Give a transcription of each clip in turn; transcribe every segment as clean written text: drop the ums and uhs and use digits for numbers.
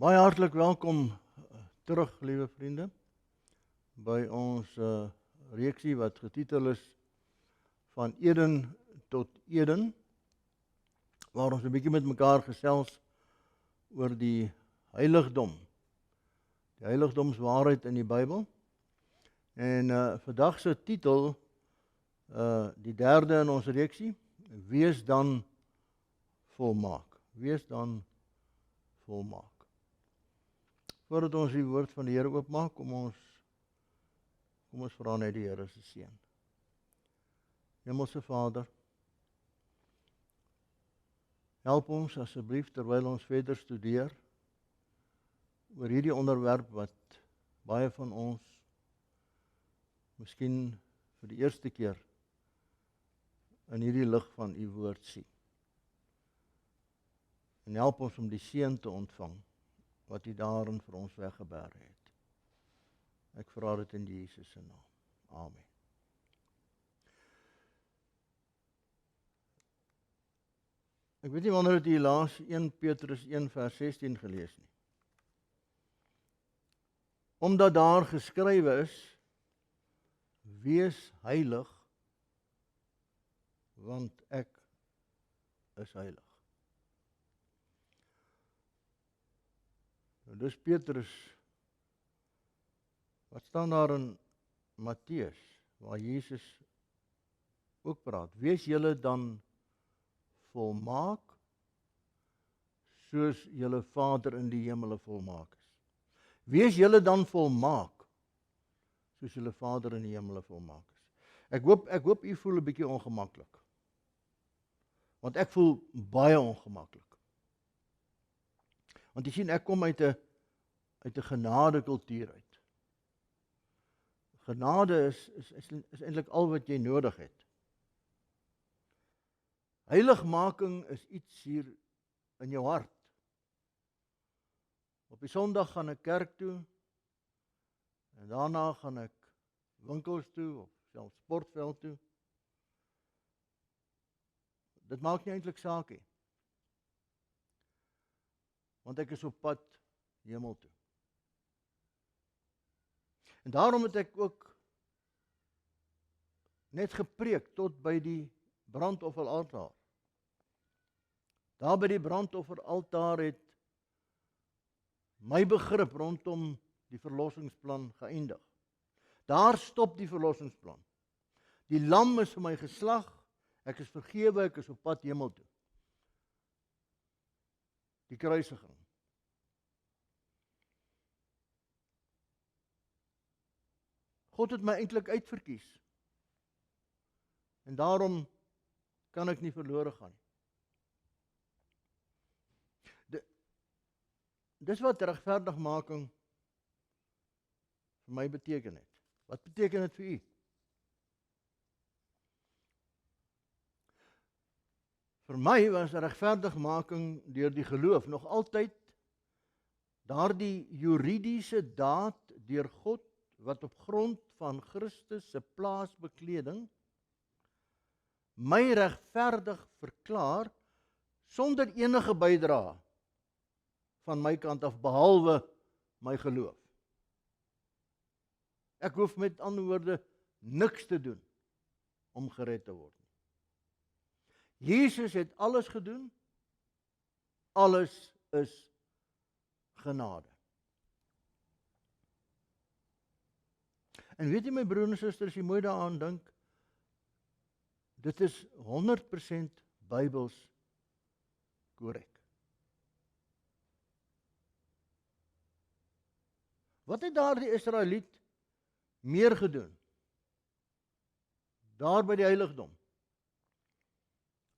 Baie hartlik welkom terug, liewe vriende, by ons reeksie wat getitel is Van Eden tot Eden, waar ons 'n bietjie met mekaar gesels oor die heiligdom, die heiligdomswaarheid in die Bybel. En vandag se titel, die derde in ons reeksie, Wees dan volmaak. Wees dan volmaak. Voordat ons die woord van die Here oopmaak, kom ons vra net die Here se seën. Hemelse Vader, help ons asseblief terwyl ons verder studeer oor hierdie onderwerp wat baie van ons miskien vir die eerste keer in hierdie lig van u woord sien. En help ons om die seën te ontvang wat u daarin vir ons weggeberg het. Ek vra dit in Jesus se naam. Amen. Ek weet nie wanneer het u laas 1 Petrus 1 vers 16 gelees nie. Omdat daar geskrywe is, wees heilig, want ek is heilig. Nou, dis Petrus. Wat staan daar in Matteus, waar Jesus ook praat? Wees julle dan volmaak, soos julle Vader in die hemele volmaak is. Wees julle dan volmaak, soos julle Vader in die hemele volmaak is. Ek hoop u voel 'n bietjie ongemaklik. Want ek voel baie ongemaklik. Want jy sien, ek kom uit 'n genadekultuur uit. Genade is eintlik al wat jy nodig het. Heiligmaking is iets hier in jou hart. Op die Sondag gaan ek kerk toe, en daarna gaan ek winkels toe, of selfs sportveld toe. Dit maak nie eintlik saak nie. Want ek is op pad hemel toe. En daarom het ek ook net gepreek tot by die brandofferaltaar. Daar by die brandofferaltaar het my begrip rondom die verlossingsplan geëindig. Daar stop die verlossingsplan. Die lam is vir my geslag, ek is vergewe, ek is op pad hemel toe. Die kruisiging. God het my eintlik uitverkies. En daarom kan ek nie verlore gaan nie. Dis wat regverdigmaking vir my beteken het. Wat beteken dit vir u? Vir my was regverdigmaking deur die geloof nog altyd daardie juridiese daad deur God wat op grond van Christus se plaasbekleding my regverdig verklaar sonder enige bydrae van my kant af behalwe my geloof. Ek hoef met ander woorde niks te doen om gered te word. Jesus het alles gedoen. Alles is genade. En weet jy my broer en suster, as jy mooi daaraan dink, dit is 100% Bybels korrek. Wat het daardie Israeliet meer gedoen? Daar by die heiligdom.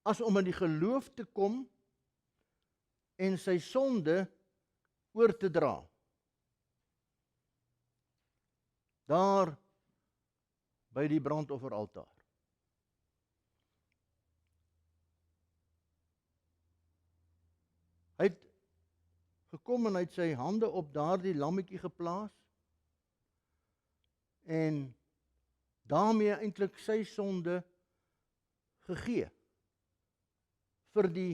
As om in die geloof te kom en sy sonde oor te dra. Daar by die brandofferaltaar. Hy het gekom en hy het sy hande op daardie lammetjie geplaas en daarmee eintlik sy sonde gegee vir die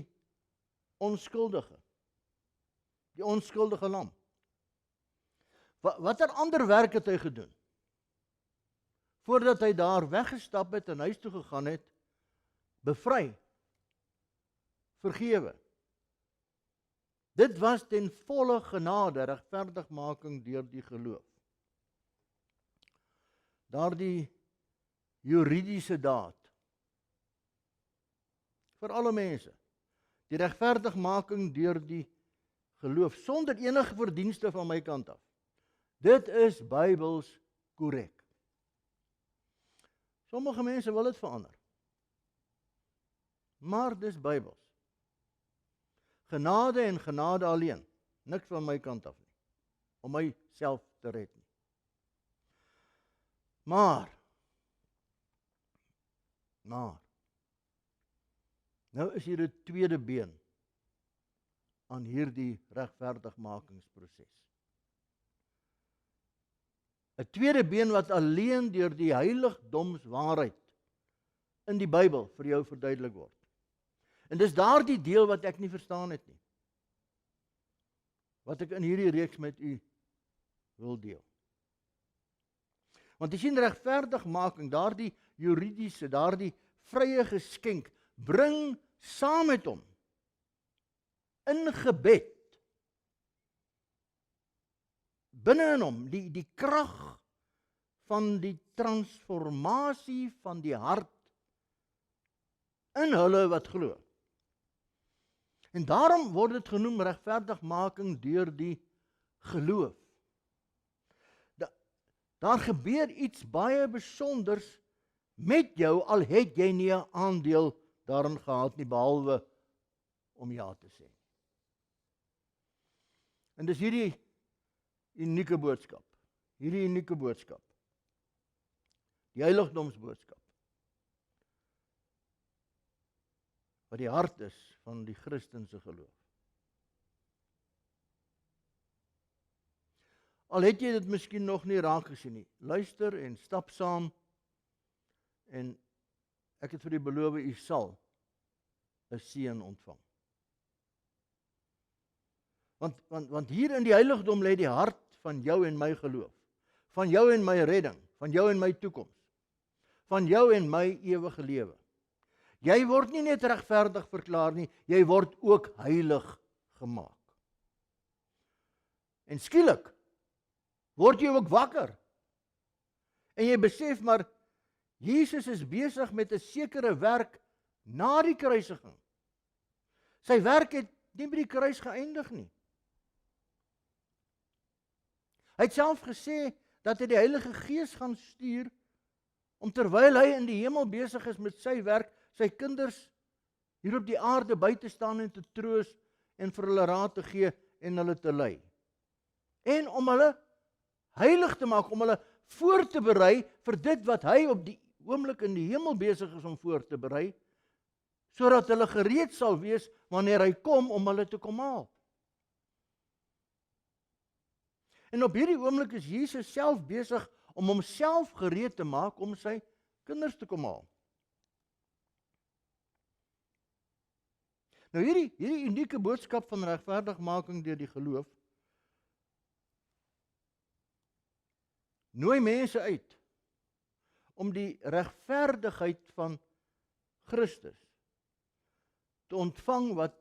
onskuldige. die onskuldige lam. Watter ander werk het hy gedoen? Voordat hy daar weggestap het en huis toe gegaan het, bevry, vergewe. Dit was ten volle genade, regverdigmaking deur die geloof. Daardie juridiese daad, vir alle mense, die regverdigmaking deur die geloof, sonder enige verdienste van my kant af. Dit is Bybels korrek. Sommige mense wil dit verander, maar dis Bybels. Genade en genade alleen, niks van my kant af nie, om myself te red nie. Maar, nou is hier 'n tweede been aan hierdie regverdigmakingsproses. 'n tweede been wat alleen deur die heiligdomswaarheid in die Bybel vir jou verduidelik word. En dis daardie deel wat ek nie verstaan het nie, wat ek in hierdie reeks met u wil deel. Want jy sien, regverdigmaking, daardie juridiese, daardie vrye geskenk, bring saam met hom in gebed binne in hom die krag van die transformasie van die hart in hulle wat glo. En daarom word dit genoem regverdigmaking deur die geloof. Daar gebeur iets baie besonders met jou, al het jy nie 'n aandeel daarin gehad nie, behalwe om ja te sê. En dis hierdie unieke boodskap, die heiligdomsboodskap, wat die hart is van die Christense geloof. Al het jy dit miskien nog nie raak gesien nie, luister en stap saam, en ek het vir u beloof, u sal 'n seën ontvang. Want hier in die heiligdom lê die hart van jou en my geloof, van jou en my redding, van jou en my toekoms, van jou en my ewige lewe. Jy word nie net regverdig verklaar nie, jy word ook heilig gemaak. En skielik word jy ook wakker. En jy besef maar, Jesus is besig met 'n sekere werk na die kruisiging. Sy werk het nie by die kruis geëindig nie. Hy het self gesê dat hy die Heilige Gees gaan stuur, om terwyl hy in die hemel besig is met sy werk, sy kinders hier op die aarde by te staan en te troos en vir hulle raad te gee en hulle te lei. En om hulle heilig te maak, om hulle voor te berei vir dit wat hy op die oomblik in die hemel besig is om voor te berei, sodat hulle gereed sal wees wanneer hy kom om hulle te kom haal. En op hierdie oomblik is Jesus self besig om homself gereed te maak om sy kinders te kom haal. Nou hierdie unieke boodskap van regverdigmaking deur die geloof nooi mense uit om die regverdigheid van Christus te ontvang wat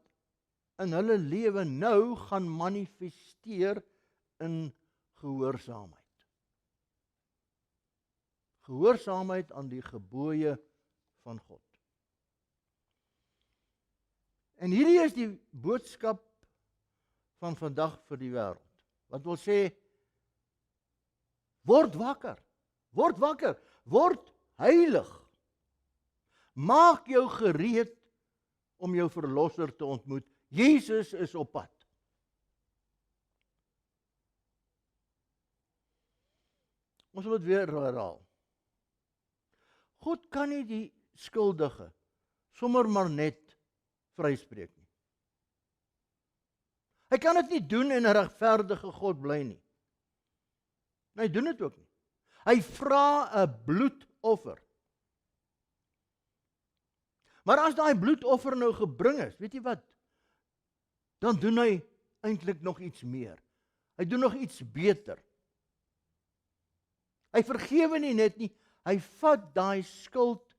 in hulle lewe nou gaan manifesteer in gehoorsaamheid. Gehoorsaamheid aan die gebooie van God. En hierdie is die boodskap van vandag vir die wêreld. Wat wil sê, word wakker, word heilig. Maak jou gereed om jou verlosser te ontmoet. Jesus is op pad. Ons wil dit weer herhaal. God kan nie die skuldige sommer maar net vryspreek nie. Hy kan dit nie doen en 'n regverdige God bly nie. Hy doen dit ook nie. Hy vra 'n bloedoffer. Maar as daai bloedoffer nou gebring is, weet jy wat? Dan doen hy eintlik nog iets meer. Hy doen nog iets beter. Hy vergewe nie net nie, hy vat daai skuld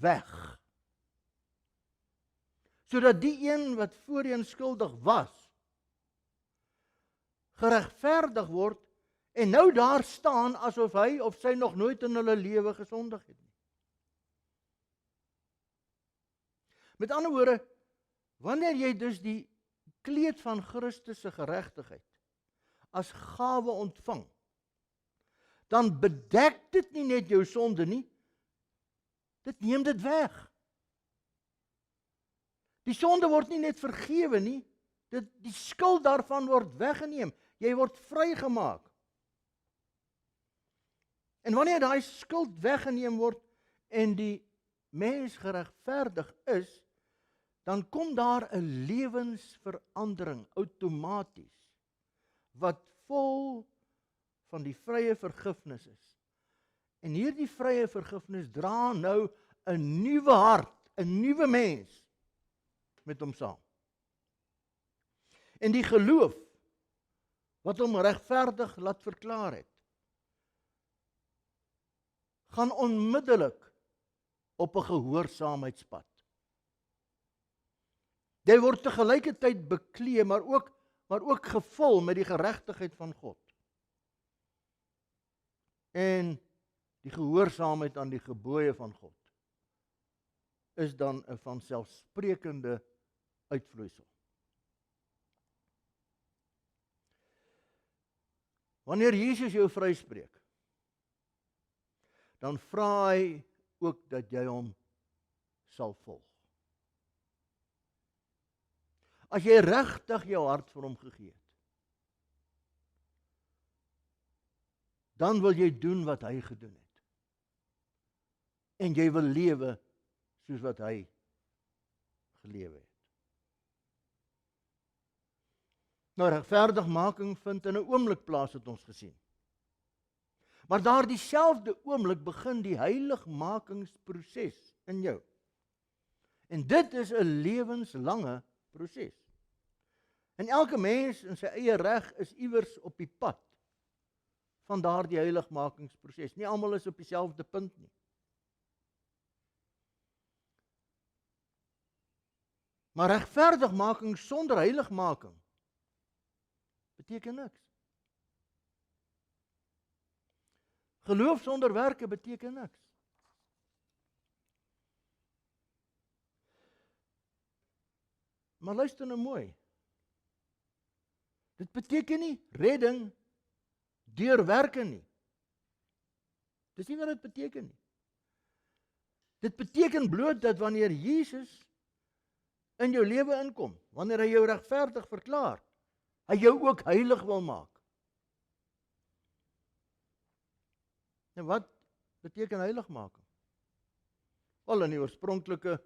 weg. Sodat die een wat voorheen skuldig was, geregverdig word en nou daar staan asof hy of sy nog nooit in hulle lewe gesondig het nie. Met ander woorde, wanneer jy dus die kleed van Christus se geregtigheid as gawe ontvang, dan bedek dit nie net jou sonde nie, dit neem dit weg. Die sonde word nie net vergewe nie, die skuld daarvan word weggeneem. Jy word vrygemaak. En wanneer daai skuld weggeneem word en die mens geregverdig is, dan kom daar 'n lewensverandering outomaties wat vol van die vrye vergifnis is. En hierdie vrye vergifnis dra nou 'n nuwe hart, 'n nuwe mens met hom saam. En die geloof wat hom regverdig laat verklaar het, gaan onmiddellik op 'n gehoorsaamheidspad. Jy word te gelykertyd beklee, maar ook gevul met die geregtigheid van God. En die gehoorsaamheid aan die gebooie van God is dan 'n vanselfsprekende uitvloeisel. Wanneer Jesus jou vryspreek, dan vra hy ook dat jy hom sal volg. As jy regtig jou hart vir hom gegee het, dan wil jy doen wat hy gedoen het. En jy wil lewe soos wat hy gelewe het. Nou, regverdigmaking vind in 'n oomblik plaas, het ons gesien. Maar daardie selfde oomblik begin die heiligmakingsproses in jou. En dit is 'n lewenslange proses. En elke mens in sy eie reg is iewers op die pad van daardie heiligmakingsproses. Nie almal is op dieselfde punt nie. Maar regverdigmaking sonder heiligmaking beteken niks. Geloof sonder werke beteken niks. Maar luister nou mooi. Dit beteken nie redding deur werke nie. Dis nie wat dit beteken nie. Dit beteken bloot dat wanneer Jesus in jou lewe inkom, wanneer hy jou regverdig verklaar, hy jou ook heilig wil maak. En wat beteken heiligmaking? Wel, in die oorspronklike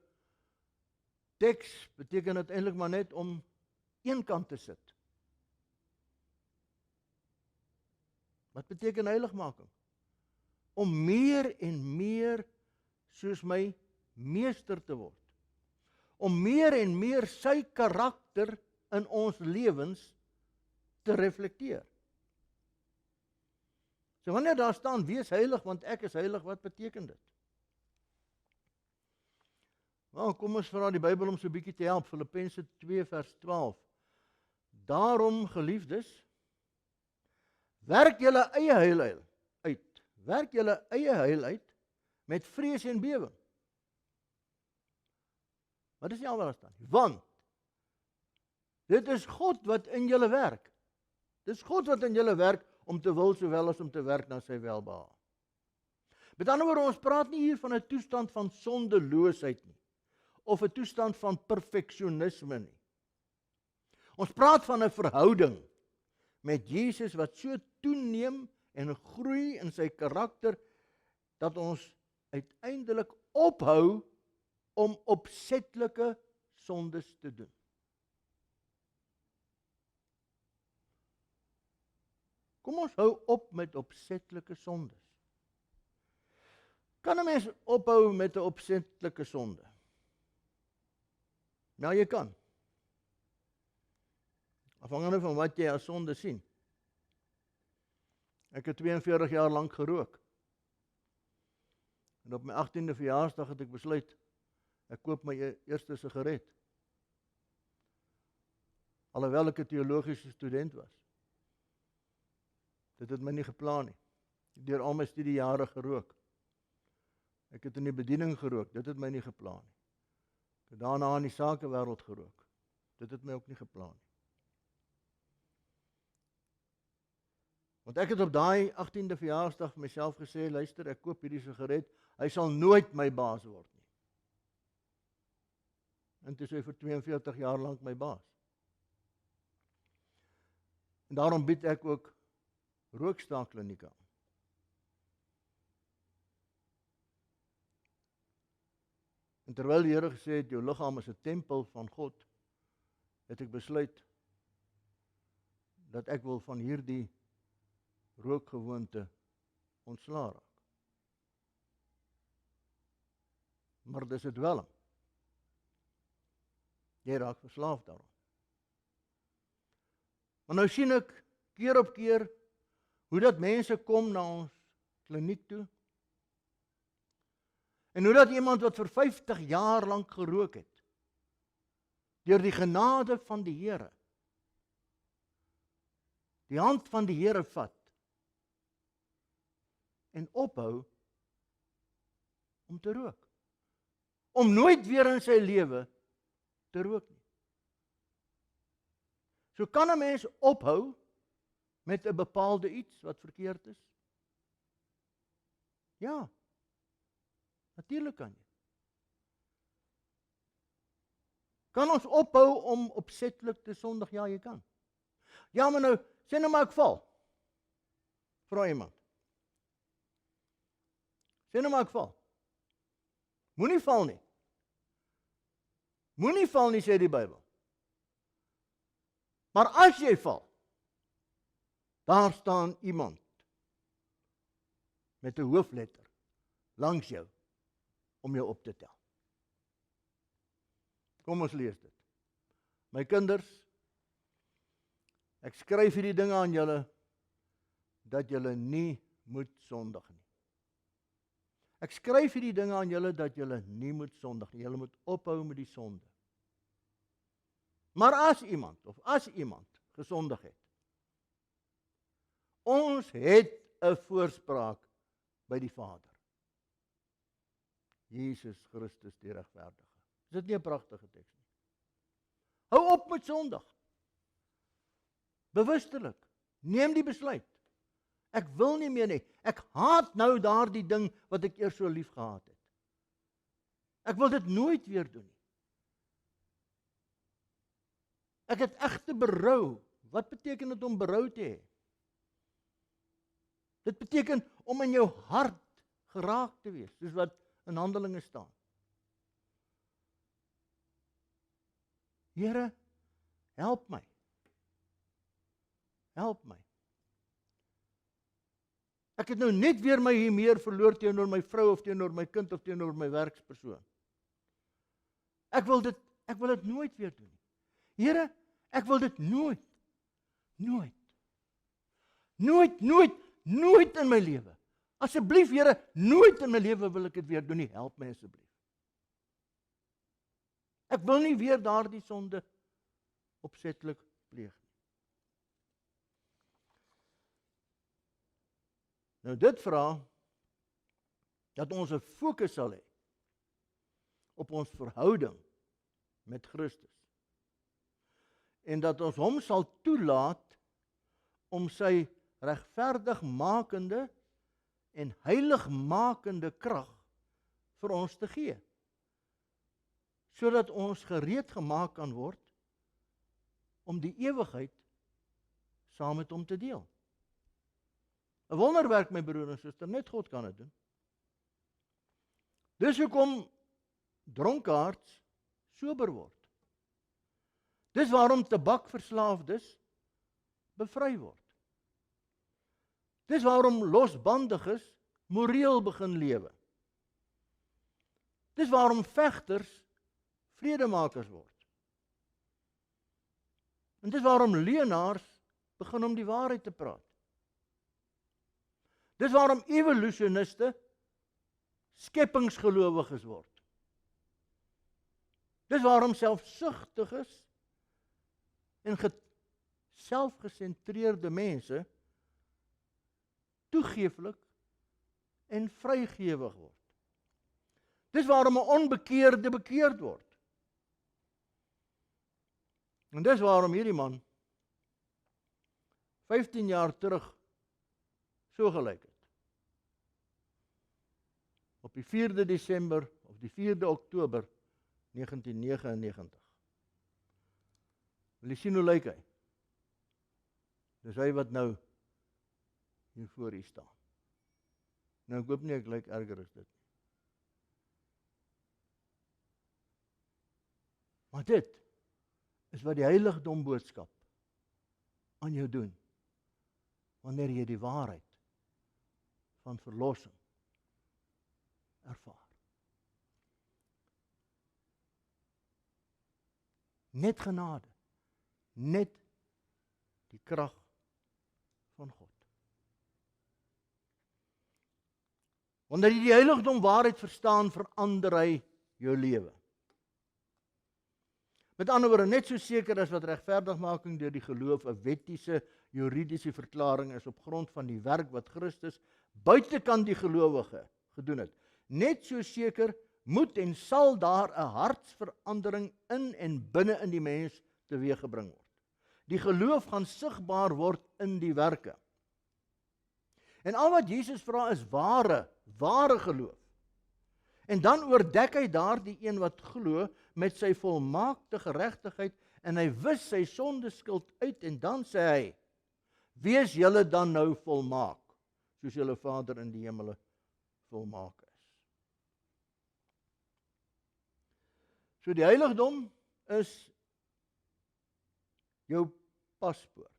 teks beteken dit eintlik maar net om een kant te sit. Wat beteken heiligmaking? Om meer en meer soos my meester te word. Om meer en meer sy karakter in ons lewens te reflekteer. So wanneer daar staan, wees heilig, want ek is heilig, wat beteken dit? Nou, kom ons vra die Bybel om so 'n bietjie te help. Filippense 2 vers 12. Daarom, geliefdes, werk julle eie heil uit. Werk julle eie heil uit met vrees en bewering. Maar dis nie al wat daar staan nie. Want dit is God wat in julle werk. Dis God wat in julle werk om te wil sowel as om te werk na sy welbehae. Met ander woorde, ons praat nie hier van 'n toestand van sondeloosheid nie, of 'n toestand van perfeksionisme nie. Ons praat van 'n verhouding met Jesus wat so toeneem en groei in sy karakter, dat ons uiteindelik ophou om opsetlike sondes te doen. Kom ons hou op met opsetlike sondes. Kan 'n mens ophou met 'n opsetlike sonde? Nou, jy kan. afhangende van wat jy as sonde sien. Ek het 42 jaar lank gerook. En op my 18de verjaarsdag het ek besluit, ek koop my eerste sigaret. Alhoewel ek 'n teologiese student was. Dit het my nie geplan nie. Ek het deur al my studiejare gerook. Ek het in die bediening gerook, dit het my nie geplan nie. Ek het daarna in die sakewêreld gerook. Dit het my ook nie geplan nie. Want ek het op daai 18de verjaarsdag vir myself gesê, luister, ek koop hierdie sigaret, hy sal nooit my baas word nie. En toe is hy vir 42 jaar lank my baas. En daarom bied ek ook rookstaakklinieke aan. En terwyl die Here gesê het, jou liggaam is 'n tempel van God, het ek besluit dat ek wil van hierdie rookgewoonte ontslaa raak. Maar dis 'n dwelm. Jy raak verslaaf daaraan. Maar nou sien ek keer op keer hoe dat mense kom na ons kliniek toe. En hoe dat iemand wat vir 50 jaar lank gerook het, deur die genade van die Here, die hand van die Here vat en ophou om te rook. Om nooit weer in sy lewe te rook nie. So kan 'n mens ophou met 'n bepaalde iets wat verkeerd is? Ja, natuurlik kan jy. Kan ons ophou om opsetlik te sondig? Ja, jy kan. Ja, maar nou, sê nou maar ek val. Vra iemand. Sê nou maar ek val. Moenie val nie. Moenie val nie, sê die Bybel. Maar as jy val, daar staan iemand met 'n hoofletter langs jou om jou op te tel. Kom ons lees dit. My kinders, ek skryf hierdie dinge aan julle dat julle nie moet sondig nie. Ek skryf hierdie dinge aan julle dat julle nie moet sondig nie. Julle moet ophou met die sonde. Maar as iemand gesondig het, ons het 'n voorspraak by die Vader. Jesus Christus die regverdige. Is dit nie 'n pragtige teks nie? Hou op met sondig. Bewustelik. Neem die besluit. Ek wil nie meer nie. Ek haat nou daardie ding wat ek eers so lief gehad het. Ek wil dit nooit weer doen nie. Ek het egte berou. Wat beteken dit om berou te hê? Dit beteken om in jou hart geraak te wees, soos wat in Handelinge staan. Here, help my. Help my. Ek het nou net weer my meer verloor teenoor my vrou of teenoor my kind of teenoor my werkspersoon. Ek wil dit nooit weer doen nie. Here, ek wil dit nooit in my lewe. Asseblief, Here, nooit in my lewe wil ek dit weer doen nie. Help my asseblief. Ek wil nie weer daardie sonde opsetlik pleeg nie. Nou dit vra dat ons 'n fokus sal hê op ons verhouding met Christus. En dat ons hom sal toelaat om sy regverdigmakende en heiligmakende krag vir ons te gee, sodat ons gereed gemaak kan word om die ewigheid saam met hom te deel. 'n Wonderwerk, my broer en suster, net God kan dit doen. Dis hoekom dronkaards sober word. Dis waarom tabakverslaafdes bevry word. Dis waarom losbandiges moreel begin lewe. Dis waarom vegters vredemakers word. En dis waarom leenaars begin om die waarheid te praat. Dis waarom evolusioniste skepingsgelowiges word. Dis waarom selfsugtiges en selfgesentreerde mense toegeeflik en vrygewig word. Dis waarom 'n onbekeerde bekeerd word. En dis waarom hierdie man 15 jaar terug so gelyk het. Op die 4de Desember of die 4de Oktober 1999. Wil jy sien hoe lyk hy? Dis hy wat nou hier voor u staan. Nou ek hoop nie ek lyk erger as dit nie. Maar dit is wat die heiligdom boodskap aan jou doen, wanneer jy die waarheid van verlossing ervaar. Net genade, net die krag van God. Wanneer jy die heiligdom waarheid verstaan, verander hy jou lewe. Met ander woorde, net so seker as wat regverdigmaking deur die geloof 'n wettiese, juridiese verklaring is op grond van die werk wat Christus buitekant die gelowige gedoen het. Net so seker moet en sal daar 'n hartsverandering in en binne in die mens teweeggebring word. Die geloof gaan sigbaar word in die werke. En al wat Jesus vra is ware geloof. En dan oordek hy daardie een wat glo met sy volmaakte geregtigheid en hy wis sy sondeskuld uit en dan sê hy: "Wees julle dan nou volmaak, soos julle Vader in die hemele volmaak is." So die heiligdom is jou paspoort.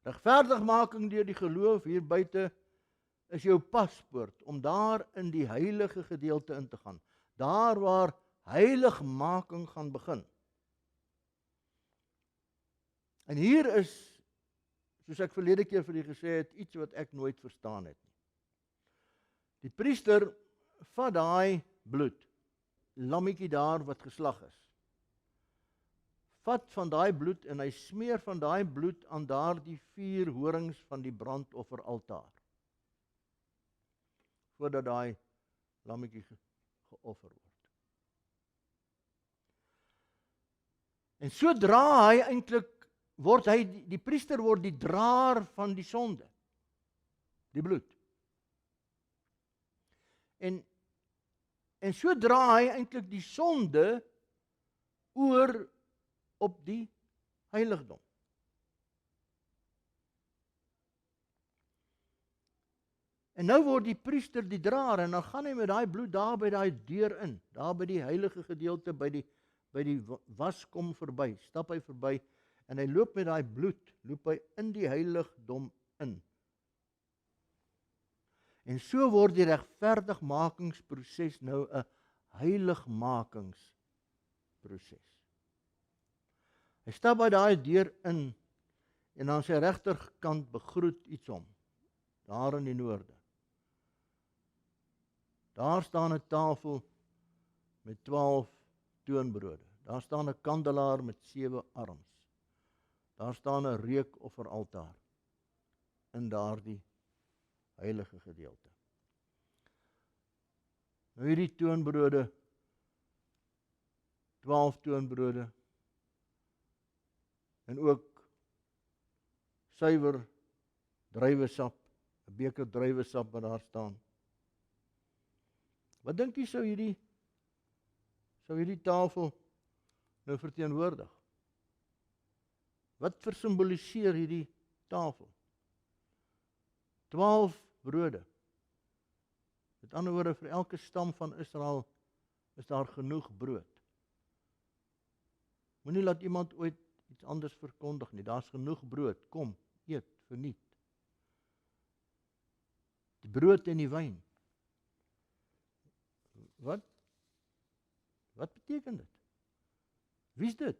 Regverdigmaking deur die geloof hier buite is jou paspoort om daar in die heilige gedeelte in te gaan. Daar waar heiligmaking gaan begin. En hier is, soos ek verlede keer vir julle gesê het, iets wat ek nooit verstaan het nie. Die priester vat daai bloed, lammetjie daar wat geslag is. Vat van daai bloed en hy smeer van daai bloed aan daardie 4 horings van die brandofferaltaar. Voordat daai lammetjie geoffer word. En sodra hy eintlik word die priester word die draer van die sonde. Die bloed. En sodra hy eintlik die sonde oor op die heiligdom. En nou word die priester die draer en dan gaan hy met daai bloed daar by daai deur in, daar by die heilige gedeelte, by die waskom verby, stap hy verby en hy loop met daai bloed, loop hy in die heiligdom in. En so word die regverdigmakingsproses nou 'n heiligmakingsproses. Hy stap by daai deur in en aan sy regterkant begroet iets hom, daar in die noorde. Daar staan 'n tafel met 12 toonbrode. Daar staan 'n kandelaar met 7 arms. Daar staan 'n reukofferaltaar in daardie heilige gedeelte. Nou hierdie toonbrode, 12 toonbrode en ook suiwer druiwesap, 'n beker druiwesap wat daar staan. Wat dink jy sou hierdie tafel nou verteenwoordig? Wat versimboliseer hierdie tafel? 12 brode. Met ander woorde, vir elke stam van Israel is daar genoeg brood. Moenie laat iemand ooit iets anders verkondig nie. Daar's genoeg brood. Kom, eet, verniet. Die brood en die wyn. Wat beteken dit? Wie's dit?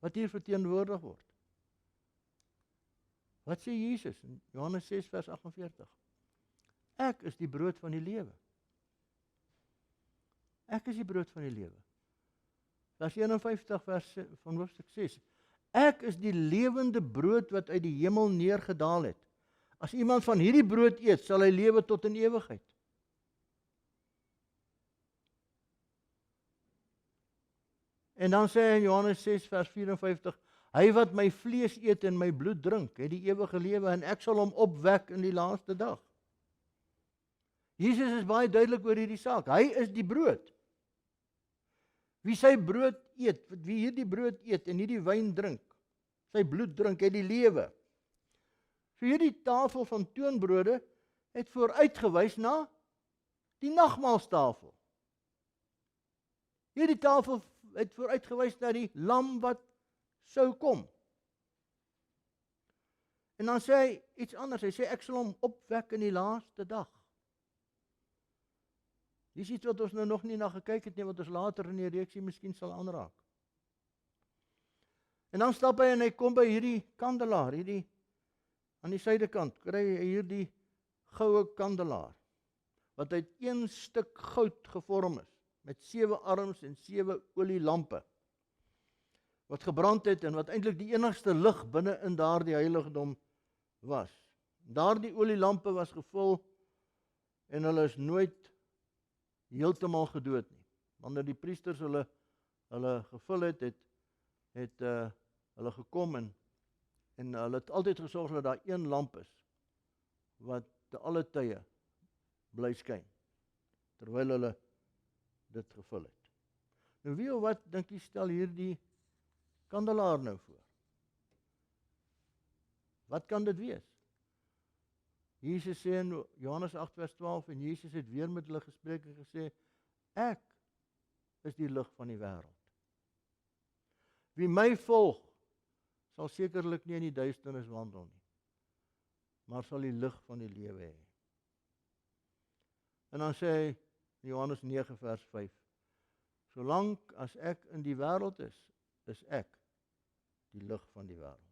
wat hier verteenwoordig word. Wat sê Jesus in Johannes 6 vers 48? Ek is die brood van die lewe. Ek is die brood van die lewe. Vers 51 van hoofstuk 6. Ek is die lewende brood wat uit die hemel neergedaal het. As iemand van hierdie brood eet, sal hy lewe tot in ewigheid. En dan sê hy in Johannes 6 vers 54, hy wat my vlees eet en my bloed drink, het die ewige lewe en ek sal hom opwek in die laaste dag. Jesus is baie duidelik oor hierdie saak. Hy is die brood. Wie sy brood eet, wie hierdie brood eet en hierdie wyn drink, sy bloed drink, het die lewe. So hierdie tafel van toonbrode het vooruitgewys na die nagmaalstafel. Hierdie tafel het vooruitgewys na die lam wat sou kom. En dan sê hy iets anders. Hy sê ek sal hom opwek in die laaste dag. Dis iets wat ons nou nog nie na gekyk het nie, wat ons later in die reeksie miskien sal aanraak. En dan stap hy en hy kom by hierdie kandelaar, hierdie aan die suidekant, kry hy hierdie goue kandelaar, wat uit een stuk goud gevorm is, met 7 arms en 7 olielampe, wat gebrand het en wat eintlik die enigste lig binne in daardie heiligdom was. Daardie olielampe was gevul en hulle is nooit heeltemal gedood nie. Wanneer die priesters hulle gevul het hulle gekom en hulle het altyd gesorg dat daar een lamp is wat te alle tye bly skyn terwyl hulle dit gevul het. Nou wie of wat dink jy stel hierdie kandelaar nou voor? Wat kan dit wees? Jesus sê in Johannes 8 vers 12 en Jesus het weer met hulle gespreek en gesê, ek is die lig van die wêreld. Wie my volg, sal sekerlik nie in die duisternis wandel nie, maar sal die lig van die lewe hê. En dan sê hy in Johannes 9 vers 5, solank as ek in die wêreld is ek die lig van die wêreld.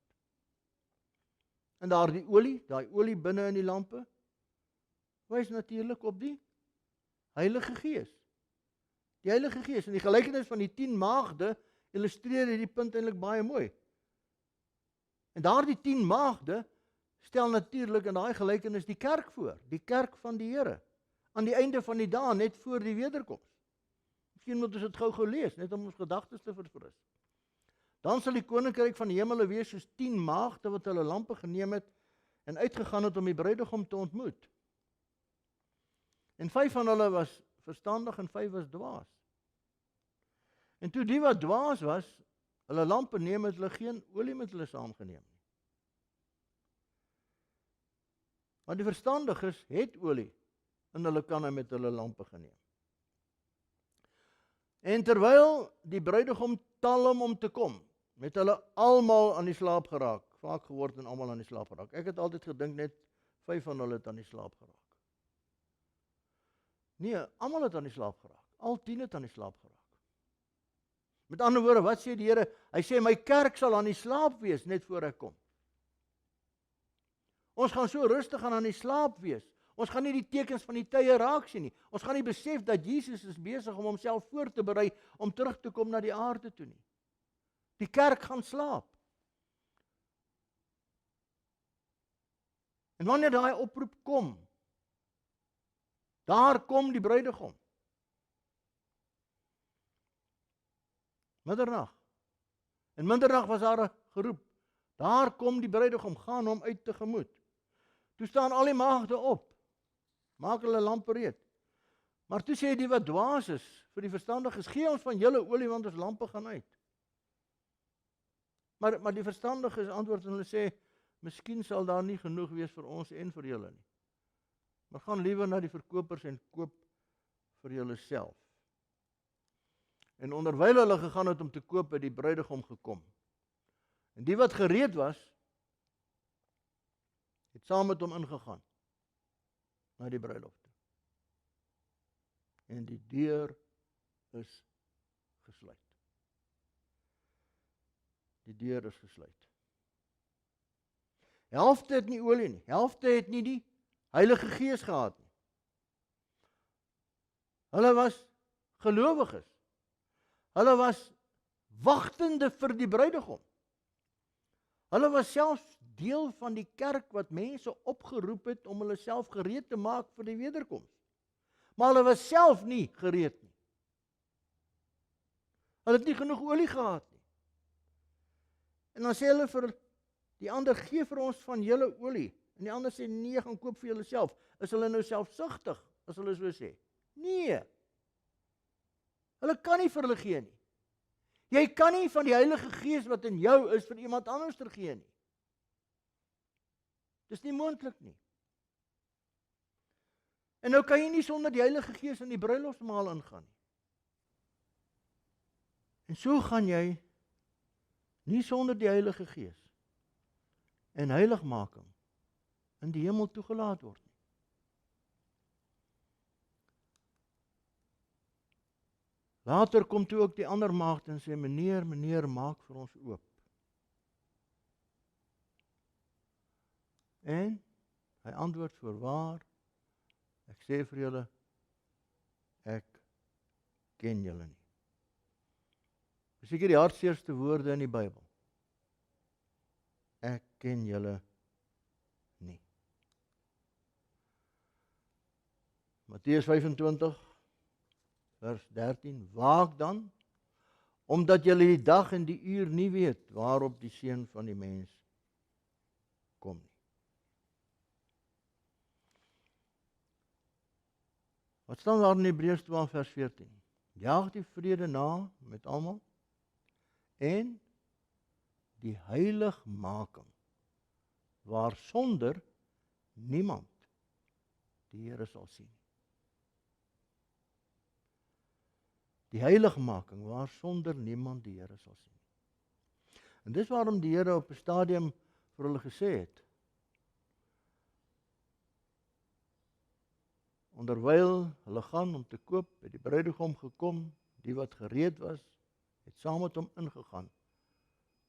En daai olie binne in die lampe, wys natuurlik op die Heilige Gees. Die Heilige Gees, en die gelykenis van die 10 maagde illustreer hierdie punt eintlik baie mooi. En daardie 10 maagde stel natuurlik in daai gelykenis die kerk voor, die kerk van die Here, aan die einde van die dae, net voor die wederkoms. Miskien moet ons dit gou lees, net om ons gedagtes te verfris. Dan sal die koninkryk van die hemele wees soos 10 maagde wat hulle lampe geneem het en uitgegaan het om die bruidegom te ontmoet. En 5 van hulle was verstandig en 5 was dwaas. En toe die wat dwaas was, hulle lampe neem het hulle geen olie met hulle saamgeneem nie. Maar die verstandiges het olie in hulle kanne met hulle lampe geneem. En terwyl die bruidegom talm om te kom, met hulle almal aan die slaap geraak, vaak geword en almal aan die slaap geraak. Ek het altyd gedink net 5 van hulle het aan die slaap geraak. Nee, almal het aan die slaap geraak. Al 10 het aan die slaap geraak. Met ander woorde, wat sê die Here? Hy sê my kerk sal aan die slaap wees net voor ek kom. Ons gaan so rustig aan die slaap wees. Ons gaan nie die tekens van die tye raak sien nie. Ons gaan nie besef dat Jesus is besig om homself voor te berei om terug te kom na die aarde toe nie. Die kerk gaan slaap. En wanneer daai oproep kom, daar kom die bruidegom. Middernag. En middernag was daar 'n geroep. Daar kom die bruidegom, gaan hom uit tegemoet. Toe staan al die maagde op. Maak hulle lampe reed. Maar toe sê die wat dwaas is, vir die verstandiges, gee ons van julle olie want ons lampe gaan uit. Maar die verstandiges antwoord en hulle sê, miskien sal daar nie genoeg wees vir ons en vir julle nie. Maar gaan liewer na die verkopers en koop vir julle self. En onderwyl hulle gegaan het om te koop, het die bruidegom gekom. En die wat gereed was, het saam met hom ingegaan na die bruilof toe. En die deur is gesluit. die deur is gesluit. Helfte het nie olie nie, helfte het nie die Heilige Gees gehad nie. Hulle was gelowiges. Hulle was wagtende vir die bruidegom. Hulle was selfs deel van die kerk wat mense opgeroep het om hulle self gereed te maak vir die wederkoms. Maar hulle was self nie gereed nie. Hulle het nie genoeg olie gehad nie. En dan sê hulle vir die ander, gee vir ons van julle olie. En die ander sê, nee, gaan koop vir julle self. Is hulle nou selfsugtig, as hulle so sê? Nee. Hulle kan nie vir hulle gee nie. Jy kan nie van die Heilige Gees wat in jou is vir iemand anders te gee nie. Dis nie moontlik nie. En nou kan jy nie sonder die Heilige Gees in die bruilofsmaal ingaan nie. En so gaan jy nie sonder die Heilige Gees en heiligmaking in die hemel toegelaat word nie. Later kom toe ook die ander maagd en sê, meneer, maak vir ons oop. En hy antwoord, voorwaar, ek sê vir julle, ek ken julle nie. Dis seker die hartseerste woorde in die Bybel. Ek ken julle nie. Matteus 25 vers 13, waak dan, omdat julle die dag en die uur nie weet, waarop die Seun van die mens kom nie. Wat staan daar in Hebreërs 12 vers 14? Jaag die vrede na met almal, en die heiligmaking, waarsonder niemand die Here sal sien. Die heiligmaking waarsonder niemand die Here sal sien. En dis waarom die Here op 'n stadium vir hulle gesê het, onderwyl hulle gaan om te koop, het die bruidegom gekom, die wat gereed was, het saam met hom ingegaan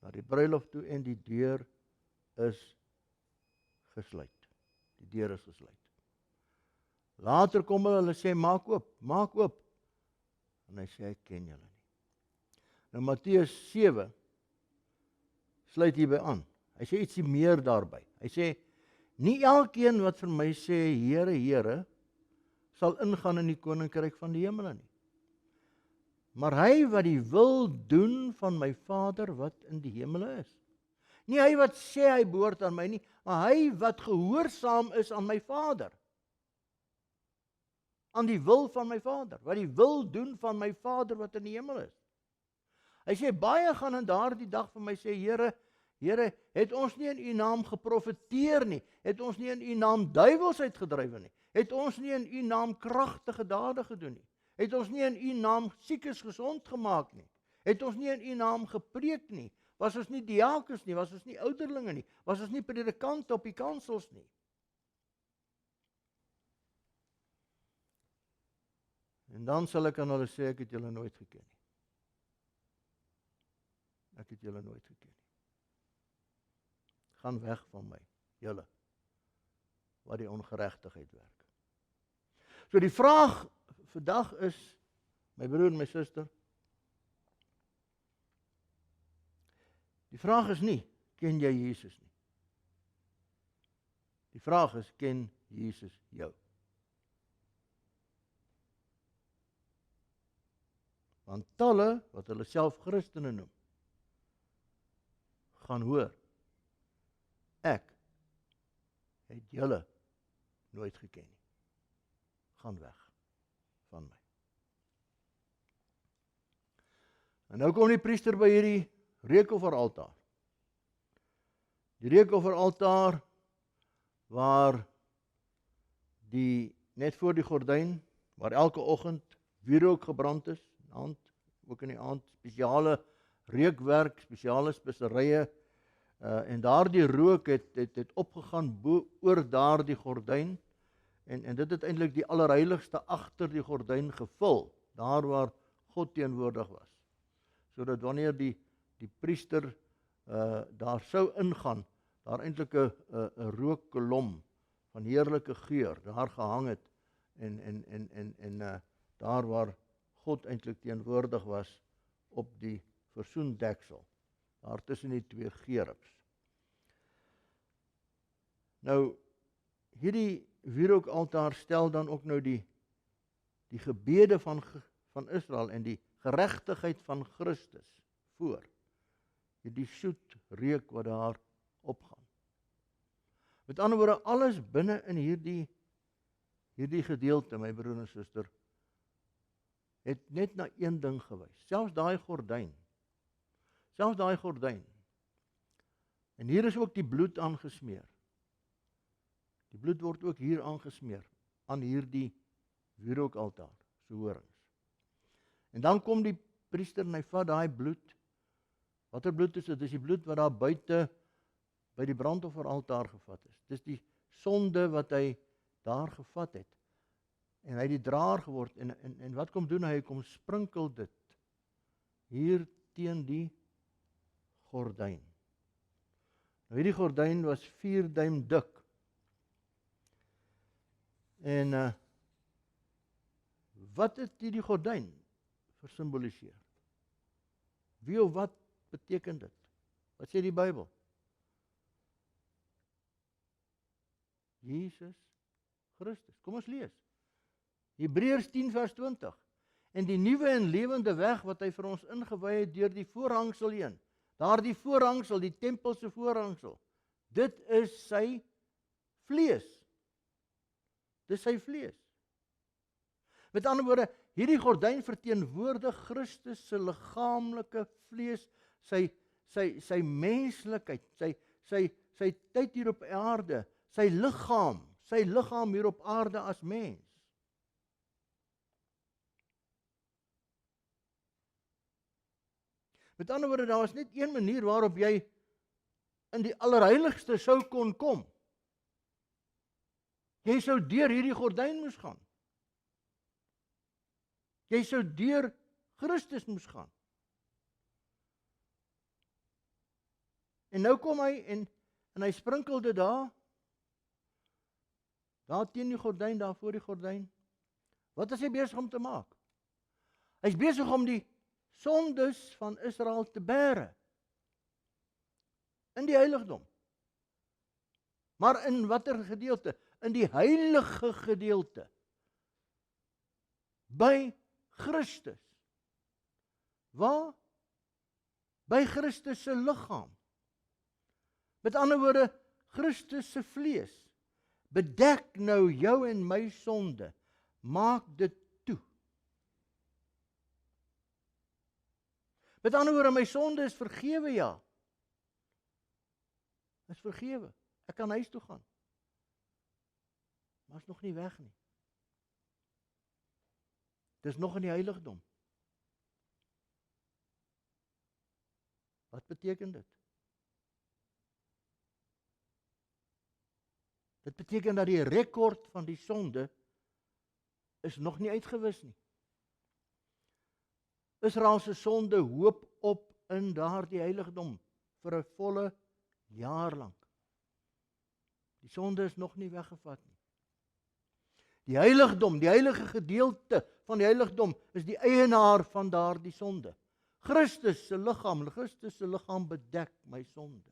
na die bruilof toe en die deur is gesluit. Die deur is gesluit. Later kom hulle sê, maak oop. En hy sê, ek ken julle nie. Nou Matteus 7 sluit hierby aan. Hy sê ietsie meer daarby. Hy sê, nie elkeen wat vir my sê, Here, Here, sal ingaan in die koninkryk van die hemele nie. Maar hy wat die wil doen van my Vader wat in die hemele is. Nie hy wat sê hy behoort aan my nie, maar hy wat gehoorsaam is aan my Vader. Aan die wil van my Vader, wat die wil doen van my Vader wat in die hemel is. Hy sê, baie gaan in daardie dag vir my sê, Here, Here, het ons nie in u naam geprofeteer nie, het ons nie in u naam duiwels uitgedrywe nie, het ons nie in u naam kragtige dade gedoen nie, het ons nie in u naam siekes gesond gemaak nie, het ons nie in u naam gepreek nie, was ons nie diakens nie, was ons nie ouderlinge nie, was ons nie predikante op die kansels nie. En dan sal ek aan hulle sê, ek het julle nooit geken nie. Ek het julle nooit geken nie. Gaan weg van my, julle, wat die ongeregtigheid werk. So die vraag vandag is, my broer en my suster, die vraag is nie, ken jy Jesus nie? Die vraag is, ken Jesus jou? Want talle, wat hulle self Christene noem, gaan hoor, ek het julle nooit geken nie. Gaan weg van my. En nou kom die priester by hierdie reukofferaltaar. Die reukofferaltaar waar net voor die gordyn, waar elke oggend wierook gebrand is, ook in die aand, spesiale reukwerk, spesiale speserye, en daardie rook het opgegaan oor daardie gordyn, en dit het eintlik die allerheiligste agter die gordyn gevul, daar waar God teenwoordig was. Sodat wanneer die priester daar sou ingaan, daar eintlik 'n rookkolom van heerlike geur daar gehang het en daar waar God eintlik teenwoordig was op die versoendeksel, daar tussen die twee gerubs. Nou, hierdie wierookaltaar stel dan ook nou die gebede van Israel en die geregtigheid van Christus voor. Hierdie soet reuk wat daar opgaan. Met ander woorde, alles binne in hierdie gedeelte, my broer en suster, het net na een ding gewys. Selfs daai gordyn. En hier is ook die bloed aangesmeer. Die bloed word ook hier aangesmeer, aan hierdie wierookaltaar, so horings. En dan kom die priester en hy vat daai bloed. Watter bloed is dit? Dis die bloed wat daar buite by die brandofferaltaar gevat is. Dis die sonde wat hy daar gevat het. En hy het die draer geword en wat kom doen hy? Hy kom sprinkel dit hier teen die gordyn. Nou hierdie gordyn was 4 duim dik. En wat het hierdie gordyn versimboliseer? Wie of wat beteken dit? Wat sê die Bybel? Jesus Christus. Kom ons lees. Hebreërs 10 vers 20. En die nuwe en lewende weg wat hy vir ons ingewy het deur die voorhangsel heen. Daardie voorhangsel, die tempel se voorhangsel. Dit is sy vlees. Dis sy vlees. Met ander woorde, hierdie gordyn verteenwoordig Christus se liggaamlike vlees, sy menslikheid, sy tyd hier op aarde, sy liggaam hier op aarde as mens. Met ander woorde, daar was net een manier waarop jy in die allerheiligste sou kon kom. Jy sou deur hierdie gordyn moes gaan. Jy sou deur Christus moes gaan. En nou kom hy en hy sprinkel dit daar teen die gordyn, daar voor die gordyn. Wat is hy besig om te maak? Hy's besig om die sondes van Israel te bære. In die heiligdom. Maar in watter gedeelte? In die heilige gedeelte. By Christus. Waar? By Christus se liggaam. Met ander woorde, Christus se vlees bedek nou jou en my sonde. Maak dit toe. Met ander woorde, my sonde is vergewe, ja. Is vergewe. Ek kan huis toe gaan. Maar is nog nie weg nie. Dis nog in die heiligdom. Wat beteken dit? Dit beteken dat die rekord van die sonde is nog nie uitgewis nie. Israel se sonde hoop op in daardie heiligdom vir 'n volle jaar lank. Die sonde is nog nie weggevat nie. Die heiligdom, die heilige gedeelte van die heiligdom is die eienaar van daardie sonde. Christus se liggaam bedek my sonde.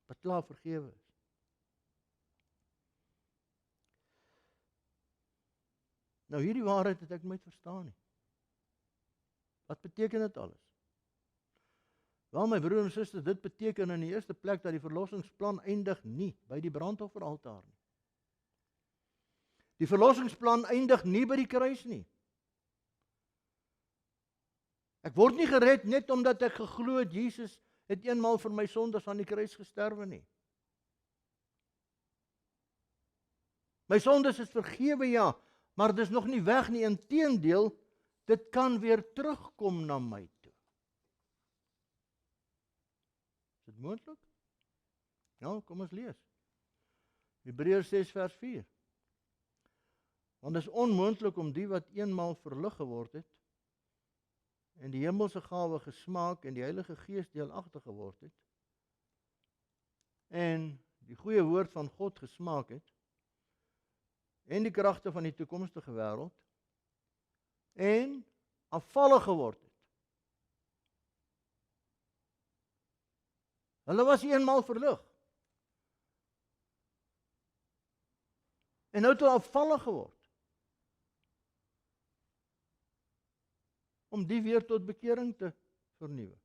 Wat klaar vergewe is. Nou hierdie waarheid het ek nooit verstaan nie. Wat beteken dit alles? Wel my broer en suster, dit beteken in die eerste plek dat die verlossingsplan eindig nie by die brandofferaltaar nie. Die verlossingsplan eindig nie by die kruis nie. Ek word nie gered net omdat ek geglo het Jesus het eenmaal vir my sondes aan die kruis gesterwe nie. My sondes is vergewe, ja, maar dit is nog nie weg nie. Inteendeel, dit kan weer terugkom na my toe. Is dit moontlik? Ja, kom ons lees. Hebreërs 6 vers 4. Want dit is onmoontlik om die wat eenmaal verlig geword het, en die hemelse gawe gesmaak en die Heilige Gees deelagtig geword het en die goeie woord van God gesmaak het en die kragte van die toekomstige wêreld en afvallig geword het. Hulle was eenmaal verlig. En nou het hulle afvallig geword. Om die weer tot bekering te vernuwe.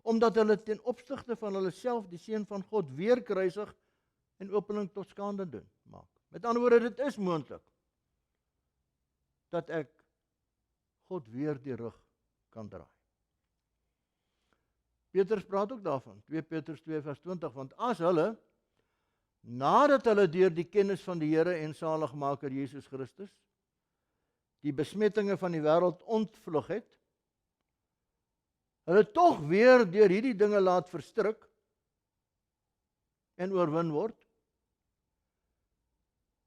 Omdat hulle ten opsigte van hulle self die Seun van God weer kruisig en openlik tot skande doen maak. Met ander woorde, dit is moontlik dat ek God weer die rug kan draai. Petrus praat ook daarvan, 2 Petrus 2 vers 20, want as hulle, nadat hulle deur die kennis van die Here en Saligmaker Jesus Christus, die besmettinge van die wêreld ontvlug het, hulle tog weer deur hierdie dinge laat verstrik en oorwin word,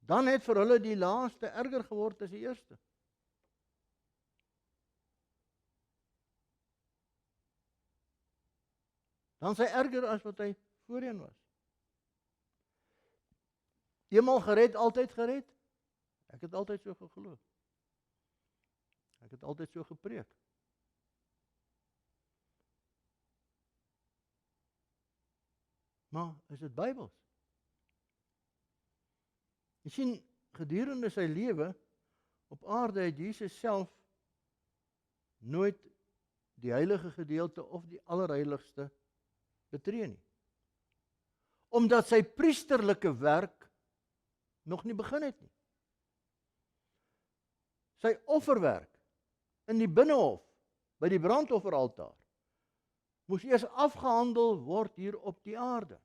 dan het vir hulle die laaste erger geword as die eerste. Dan sy erger as wat hy voorheen was. Eenmaal gered, altyd gered. Ek het altyd so geglo. Ek het altyd so gepreek. Maar is dit Bybels? Jy sien, gedurende sy lewe op aarde het Jesus self nooit die heilige gedeelte of die allerheiligste betree nie. Omdat sy priesterlike werk nog nie begin het nie. Sy offerwerk in die binnehof, by die brandofferaltaar, moes eers afgehandel word hier op die aarde.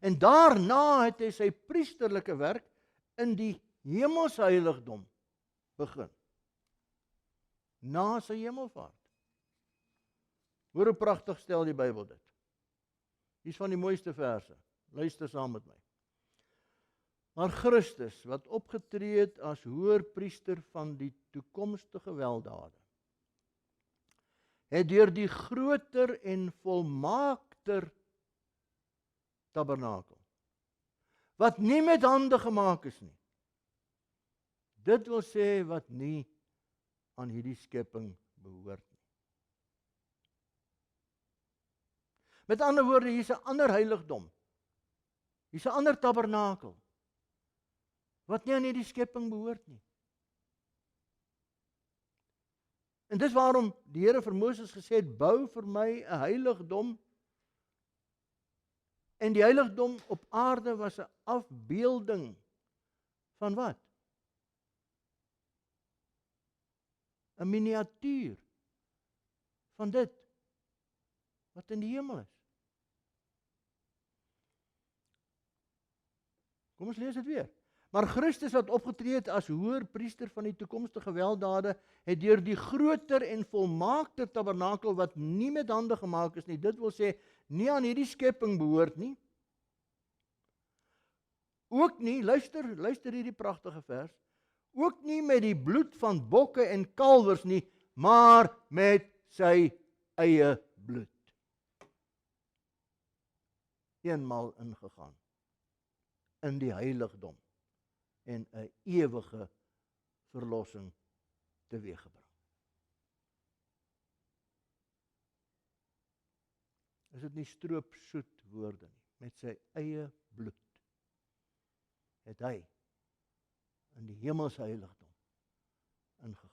En daarna het hy sy priesterlike werk in die hemelse heiligdom begin. Na sy hemelvaart. Hoor hoe pragtig stel die Bybel dit. Hier is van die mooiste verse. Luister saam met my. Maar Christus, wat opgetree het as hoërpriester van die toekomstige weldade, het deur die groter en volmaakter tabernakel, wat nie met hande gemaak is nie. Dit wil sê wat nie aan hierdie skepping behoort nie. Met ander woorde, hier is 'n ander heiligdom. Hier is 'n ander tabernakel wat nie aan hierdie skepping behoort nie. En dis waarom die Here vir Moses gesê het, bou vir my 'n heiligdom. En die heiligdom op aarde was 'n afbeelding van wat? 'n miniatuur van dit wat in die hemel is. Kom ons lees dit weer. Maar Christus wat opgetree het as hoërpriester van die toekomstige weldade, het deur die groter en volmaakte tabernakel wat nie met hande gemaak is nie, dit wil sê nie aan hierdie skepping behoort nie. Ook nie, luister hierdie pragtige vers, ook nie met die bloed van bokke en kalwers nie, maar met sy eie bloed. Eenmaal ingegaan in die heiligdom en 'n ewige verlossing teweeggebring. Is dit nie stroopsoet woorde nie? Met sy eie bloed het hy in die hemelse heiligdom ingegaan.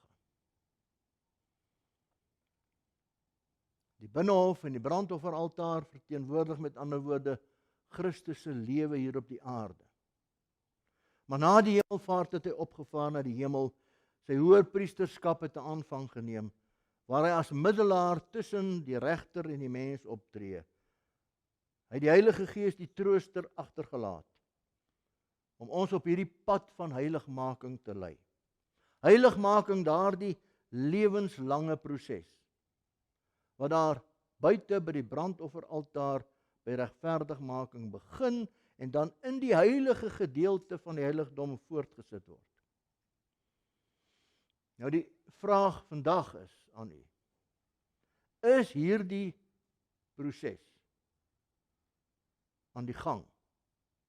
Die binnehof en die brandofferaltaar verteenwoordig met ander woorde Christus se lewe hier op die aarde. Maar na die hemelvaart het hy opgevaar na die hemel, sy hoërpriesterskap het 'n aanvang geneem, waar hy as middelaar tussen die regter en die mens optree. Hy het die Heilige Gees, die trooster, agtergelaat, om ons op hierdie pad van heiligmaking te lei. Heiligmaking, daardie lewenslange proses, wat daar buite by die brandofferaltaar by regverdigmaking begin en dan in die heilige gedeelte van die heiligdom voortgesit word. Nou die vraag vandag is aan u, is hierdie proses aan die gang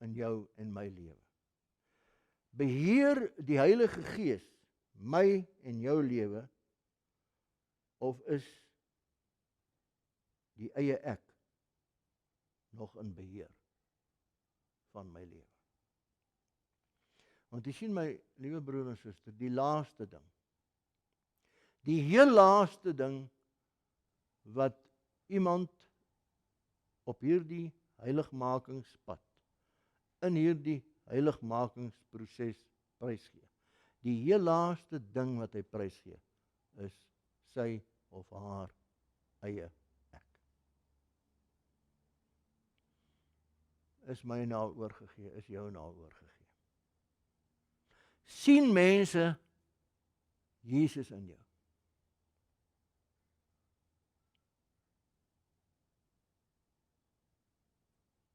in jou en my lewe. Beheer die Heilige Gees my en jou lewe, of is die eie ek nog in beheer van my lewe? Want jy sien my liewe broer en suster, die laaste ding, die heel laaste ding wat iemand op hierdie heiligmakingspad, in hierdie heiligmakingsproses prysgee, die heel laaste ding wat hy prysgee, is sy of haar eie ek. Is my nou oorgegee, is jou nou oorgegee. Sien mense Jesus in jou?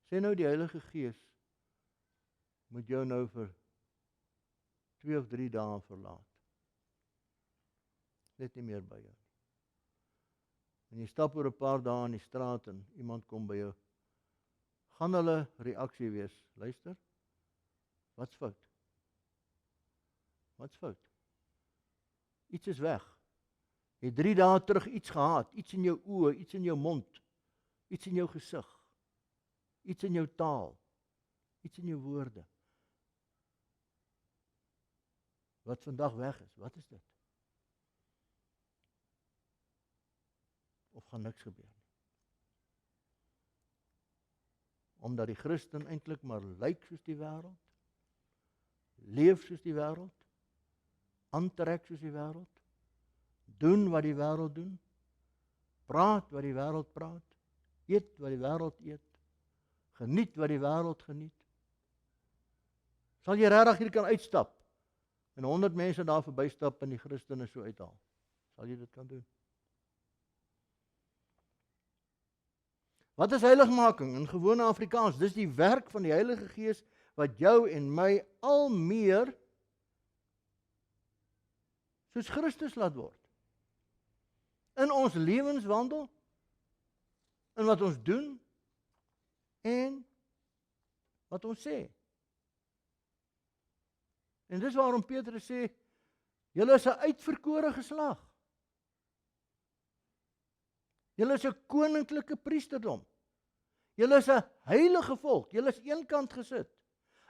Sê nou die Heilige Gees moet jou nou vir 2 of 3 dae verlaat. Net nie meer by jou. En jy stap oor 'n paar dae in die straat en iemand kom by jou. Gaan hulle reaksie wees? Luister, wat's fout? Wat's fout? Iets is weg. Jy het 3 dae terug iets gehad, iets in jou oë, iets in jou mond, iets in jou gesig, iets in jou taal, iets in jou woorde. Wat vandag weg is, wat is dit? Of gaan niks gebeur nie? Omdat die Christen eintlik maar lyk soos die wêreld, leef soos die wêreld, aantrek soos die wêreld, doen wat die wêreld doen, praat wat die wêreld praat, eet wat die wêreld eet, geniet wat die wêreld geniet. Sal jy regtig hier kan uitstap en 100 mense daar verbystap en die Christene so uithaal? Sal jy dit kan doen? Wat is heiligmaking in gewone Afrikaans? Dis die werk van die Heilige Gees wat jou en my al meer soos Christus laat word. In ons lewenswandel, in wat ons doen en wat ons sê. En dis waarom Petrus sê, julle is 'n uitverkore geslag. Julle is 'n koninklike priesterdom. Julle is 'n heilige volk. Julle is eenkant gesit.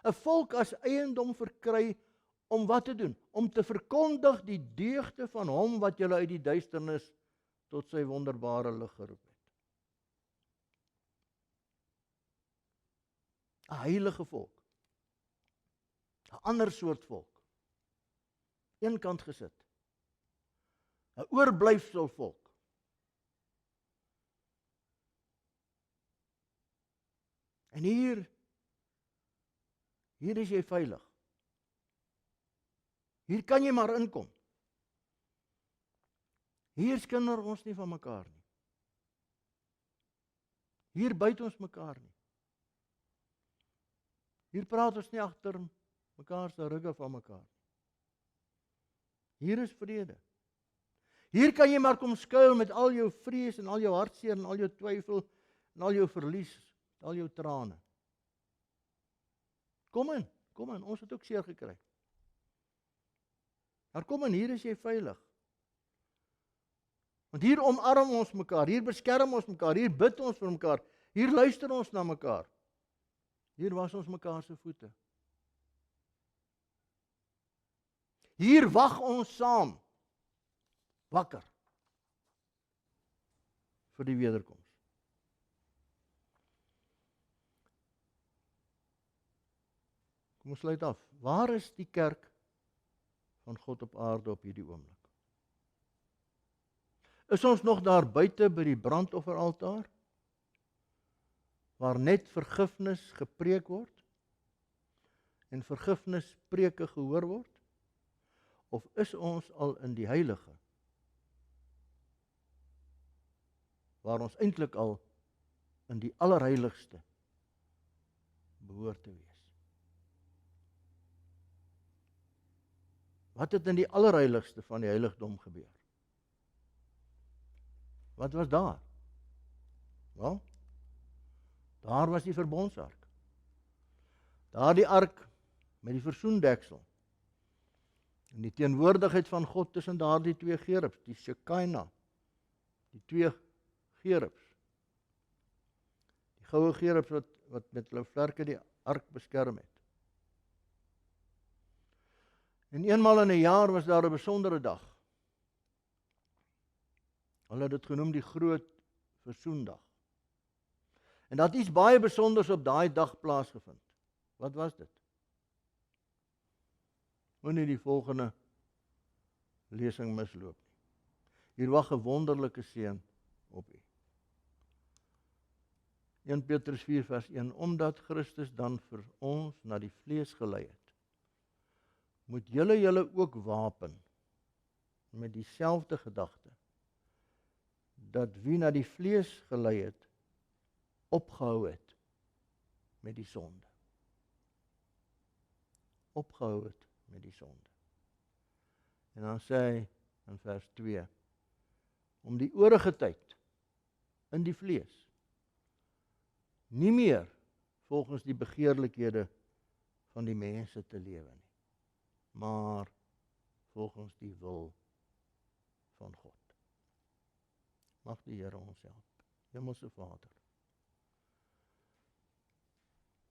'n Volk as eiendom verkry om wat te doen? Om te verkondig die deugde van hom wat julle uit die duisternis tot sy wonderbare lig geroep het. 'n Heilige volk. 'n Ander soort volk. Eenkant gesit. 'n Oorblyfsel volk. En hier is jy veilig. Hier kan jy maar inkom. Hier skinder ons nie van mekaar nie. Hier byt ons mekaar nie. Hier praat ons nie agter mekaar se rugge van mekaar nie. Hier is vrede. Hier kan jy maar kom skuil met al jou vrees en al jou hartseer en al jou twyfel en al jou verlies, al jou trane. Kom in, ons het ook seer gekry. Maar kom in, hier is jy veilig. Want hier omarm ons mekaar, hier beskerm ons mekaar, hier bid ons vir mekaar, hier luister ons na mekaar. Hier was ons mekaar se voete. Hier wag ons saam, wakker, vir die wederkoms. Kom ons sluit af. Waar is die kerk van God op aarde op hierdie oomblik? Is ons nog daar buite by die brandofferaltaar, waar net vergifnis gepreek word en vergifnispreke gehoor word? Of is ons al in die heilige, waar ons eintlik al in die allerheiligste behoort te wees? Wat het in die allerheiligste van die heiligdom gebeur? Wat was daar? Wel, daar was die verbondsark. Daar die ark met die versoendeksel. En die teenwoordigheid van God tussen daardie twee gerubs, die Shekinah, die twee gerubs. Die goue gerubs wat met hulle vlerke die ark beskerm het. En eenmaal in 'n jaar was daar 'n besondere dag. Hulle het dit genoem die groot versoendag. En dat iets baie besonders op daai dag plaasgevind. Wat was dit? Moenie die volgende lesing misloop nie. Hier wag 'n wonderlike seën op u. 1 Petrus 4 vers 1, omdat Christus dan vir ons na die vlees gelei het, moet julle ook wapen met dieselfde gedagte, dat wie na die vlees gelei het, opgehou het met die sonde. Opgehou het met die sonde. En dan sê hy in vers 2, om die oorige tyd in die vlees nie meer volgens die begeerlikhede van die mense te lewe nie, maar volgens die wil van God. Mag die Here ons help. Hemelse Vader,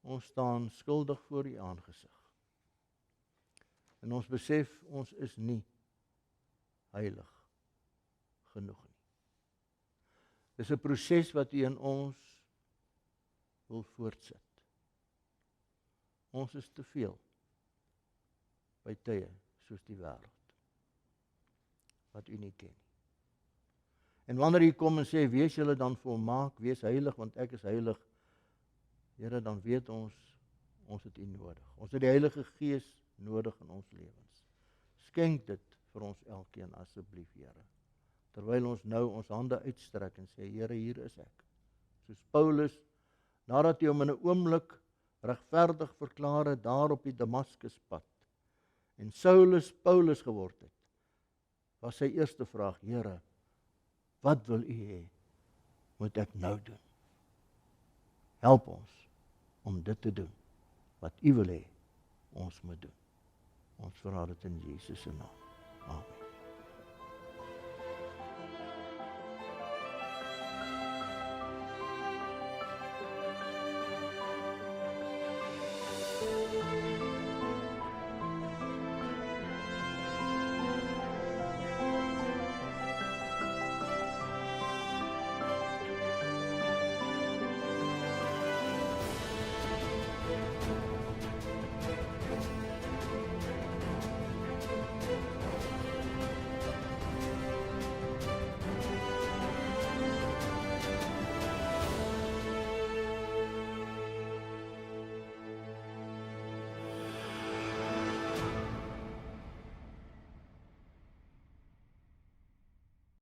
ons staan skuldig voor U aangesig. En ons besef, ons is nie heilig genoeg nie. Dis 'n proses wat U in ons wil voortsit. Ons is te veel by tye soos die wêreld, wat U nie ken nie. En wanneer U kom en sê, wees julle dan volmaak, wees heilig, want ek is heilig, Here, dan weet ons het U nodig. Ons het die Heilige Gees nodig in ons lewens. Skenk dit vir ons elkeen asseblief, Here. Terwyl ons nou ons hande uitstrek en sê, Here, hier is ek. Soos Paulus, nadat hy hom in 'n oomblik regverdig verklaar het daar op die Damaskuspad en Saulus Paulus geword het, was sy eerste vraag, Here, wat wil U hê moet ek nou doen? Help ons om dit te doen wat U wil hê ons moet doen. Ons vra dit in Jesus se naam. Amen.